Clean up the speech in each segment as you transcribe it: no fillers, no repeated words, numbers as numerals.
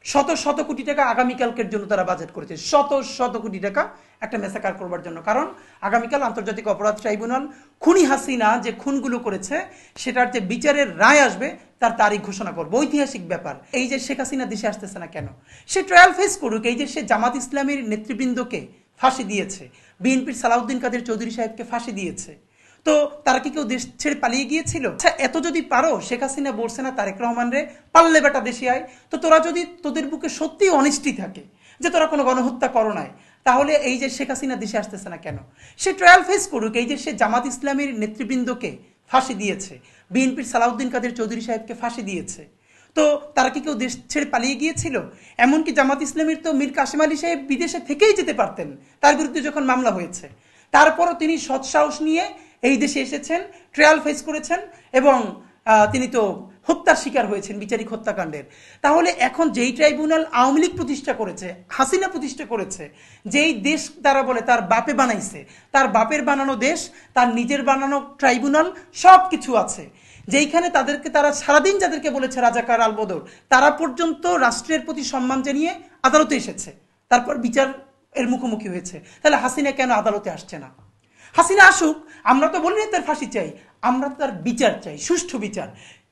শত শত কোটি টাকা আগামীকালকের জন্য তারা বাজেট করেছে, শত শত কোটি টাকা একটা মেসাকার করবার জন্য। কারণ আগামীকাল আন্তর্জাতিক অপরাধ ট্রাইব্যুনাল খুনি হাসিনা যে খুনগুলো করেছে সেটার যে বিচারের রায় আসবে তার তারিখ ঘোষণা করবে। ঐতিহাসিক ব্যাপার। এই যে শেখ হাসিনা দেশে আসতেছে না কেন, সে ট্রায়াল ফেস করুক। এই যে সে জামাত ইসলামের নেতৃবৃন্দকে ফাঁসি দিয়েছে, বিএনপির সালাউদ্দিন কাদের চৌধুরী সাহেবকে ফাঁসি দিয়েছে, তো তারা কি কেউ দেশ ছেড়ে পালিয়ে গিয়েছিল? আচ্ছা, এত যদি পারো, শেখ হাসিনা বলছে না তারেক রহমান রে, পারলে বেটা দেশে আয়, তো তোরা যদি তোদের বুকে সত্যি অনেস্টি থাকে যে তোরা কোনো গণহত্যা করো নাই, তাহলে এই যে শেখ হাসিনা দেশে আসতেছে না কেন, সে ট্রায়াল ফেস করুক। এই যে সে জামাত ইসলামের নেতৃবৃন্দকে ফাঁসি দিয়েছে, বিএনপির সালাউদ্দিন কাদের চৌধুরী সাহেবকে ফাঁসি দিয়েছে, তো তারা কি কেউ দেশ ছেড়ে পালিয়ে গিয়েছিল? এমনকি জামাত ইসলামের তো মীর কাসেম আলী সাহেব বিদেশে থেকেই যেতে পারতেন তার বিরুদ্ধে যখন মামলা হয়েছে, তারপরও তিনি সৎসাহস নিয়ে এই দেশে এসেছেন, ট্রায়াল ফেস করেছেন এবং তিনি তো হত্যার শিকার হয়েছেন বিচারিক হত্যাকাণ্ডের। তাহলে এখন যেই ট্রাইব্যুনাল আওয়ামী লীগ প্রতিষ্ঠা করেছে, হাসিনা প্রতিষ্ঠা করেছে, যেই দেশ তারা বলে তার বাপে বানাইছে, তার বাপের বানানো দেশ, তার নিজের বানানো ট্রাইব্যুনাল, সব কিছু আছে, যেইখানে তাদেরকে তারা সারাদিন যাদেরকে বলেছে রাজাকার আলবদর, তারা পর্যন্ত রাষ্ট্রের প্রতি সম্মান জানিয়ে আদালতে এসেছে, তারপর বিচার এর মুখোমুখি হয়েছে। তাহলে হাসিনা কেন আদালতে আসছে না? হাসিনা আসুক, আমরা তো বলিনি তার ফাঁসি চাই, আমরা তার বিচার চাই, সুষ্ঠু বিচার।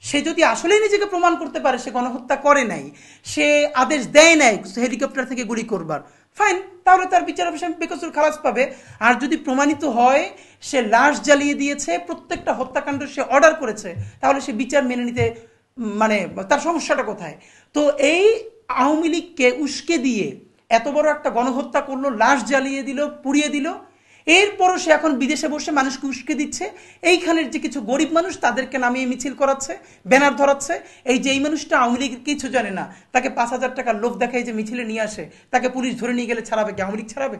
সে যদি আসলেই নিজেকে প্রমাণ করতে পারে সে গণহত্যা করে নাই, সে আদেশ দেয় নাই হেলিকপ্টার থেকে গুলি করবার, ফাইন, তাহলে তার বিচার অফিসে বেকসুর খালাস পাবে। আর যদি প্রমাণিত হয় সে লাশ জ্বালিয়ে দিয়েছে, প্রত্যেকটা হত্যাকাণ্ড সে অর্ডার করেছে, তাহলে সে বিচার মেনে নিতে মানে তার সমস্যাটা কোথায়? তো এই আওয়ামী লীগকে উস্কে দিয়ে এত বড় একটা গণহত্যা করলো, লাশ জ্বালিয়ে দিল, পুড়িয়ে দিল, এরপরও সে এখন বিদেশে বসে মানুষকে উস্কে দিচ্ছে। এইখানের যে কিছু গরিব মানুষ তাদেরকে নামিয়ে মিছিল করাচ্ছে, ব্যানার ধরাচ্ছে। এই যে এই মানুষটা আওয়ামী লীগের কিছু জানে না, তাকে 5,000 টাকার লোভ দেখায় যে মিছিলে নিয়ে আসে, তাকে পুলিশ ধরে নিয়ে গেলে ছাড়াবে কি? আওয়ামী লীগ ছাড়াবে?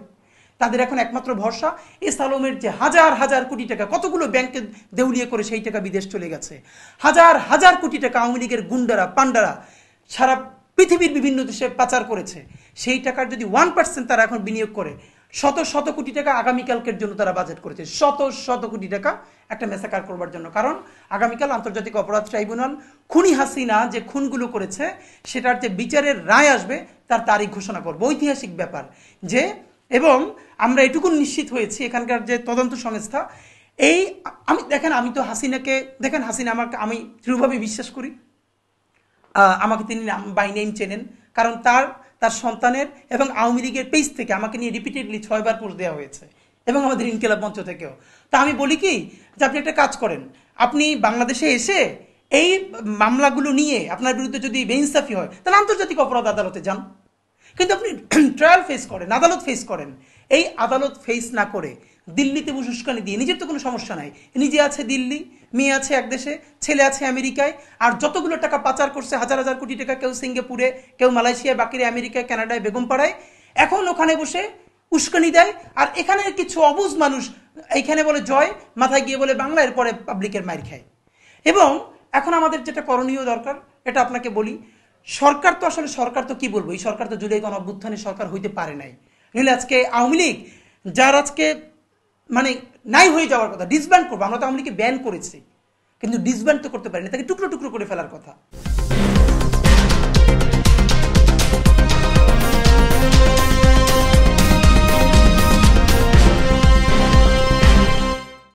তাদের এখন একমাত্র ভরসা এস আলমের যে হাজার হাজার কোটি টাকা, কতগুলো ব্যাংকে দেউলিয়ে করে সেই টাকা বিদেশ চলে গেছে, হাজার হাজার কোটি টাকা আওয়ামী লীগের গুন্ডারা পান্ডারা সারা পৃথিবীর বিভিন্ন দেশে পাচার করেছে। সেই টাকার যদি 1% তারা এখন বিনিয়োগ করে, শত শত কোটি টাকা আগামীকালকের জন্য তারা বাজেট করেছে, শত শত কোটি টাকা একটা মেসাকার করবার জন্য। কারণ আগামীকাল আন্তর্জাতিক অপরাধ ট্রাইব্যুনাল খুনি হাসিনা যে খুনগুলো করেছে সেটার যে বিচারের রায় আসবে তার তারিখ ঘোষণা করবে। ঐতিহাসিক ব্যাপার যে, এবং আমরা এটুকু নিশ্চিত হয়েছি এখানকার যে তদন্ত সংস্থা, এই আমি তো হাসিনাকে দেখেন, হাসিনা আমাকে, আমি দৃঢ়ভাবে বিশ্বাস করি আমাকে তিনি বাই নেম চেনেন, কারণ তার সন্তানের এবং আওয়ামী লীগের পেজ থেকে আমাকে নিয়ে রিপিটেডলি 6 বার পোস্ট দেওয়া হয়েছে এবং আমাদের ইনকিলাব মঞ্চ থেকেও। তা আমি বলি কি যে আপনি একটা কাজ করেন, আপনি বাংলাদেশে এসে এই মামলাগুলো নিয়ে আপনার বিরুদ্ধে যদি বেইনসাফি হয় তাহলে আন্তর্জাতিক অপরাধ আদালতে যান, কিন্তু আপনি ট্রায়াল ফেস করেন, আদালত ফেস করেন। এই আদালত ফেস না করে দিল্লিতে উস্কানি দিয়ে, নিজের তো কোনো সমস্যা নাই, নিজে আছে দিল্লি, মেয়ে আছে এক দেশে, ছেলে আছে আমেরিকায়, আর যতগুলো টাকা পাচার করছে হাজার হাজার কোটি টাকা, কেউ সিঙ্গাপুরে, কেউ মালয়েশিয়ায়, বাকিরা আমেরিকায়, কানাডায়, বেগমপাড়ায়, এখন ওখানে বসে উস্কানি দেয়। আর এখানে কিছু অবুঝ মানুষ এইখানে বলে জয়, মাথায় গিয়ে বলে বাংলা, এরপরে পাবলিকের মাইর খায়। এবং এখন আমাদের যেটা করণীয় দরকার, এটা আপনাকে বলি, সরকার তো আসলে সরকার তো কি বলবো, এই সরকার তো জুলাই গণঅভ্যুত্থানের সরকার হইতে পারে নাই, নইলে আজকে আওয়ামী লীগ যার আজকে মানে নাই হয়ে যাওয়ার কথা, ডিসব্যান্ড করবো, আমরা তো আওয়ামী লীগকে ব্যান করেছি, কিন্তু ডিসব্যান্ড তো করতে পারিনি, তাকে টুকরো টুকরো করে ফেলার কথা।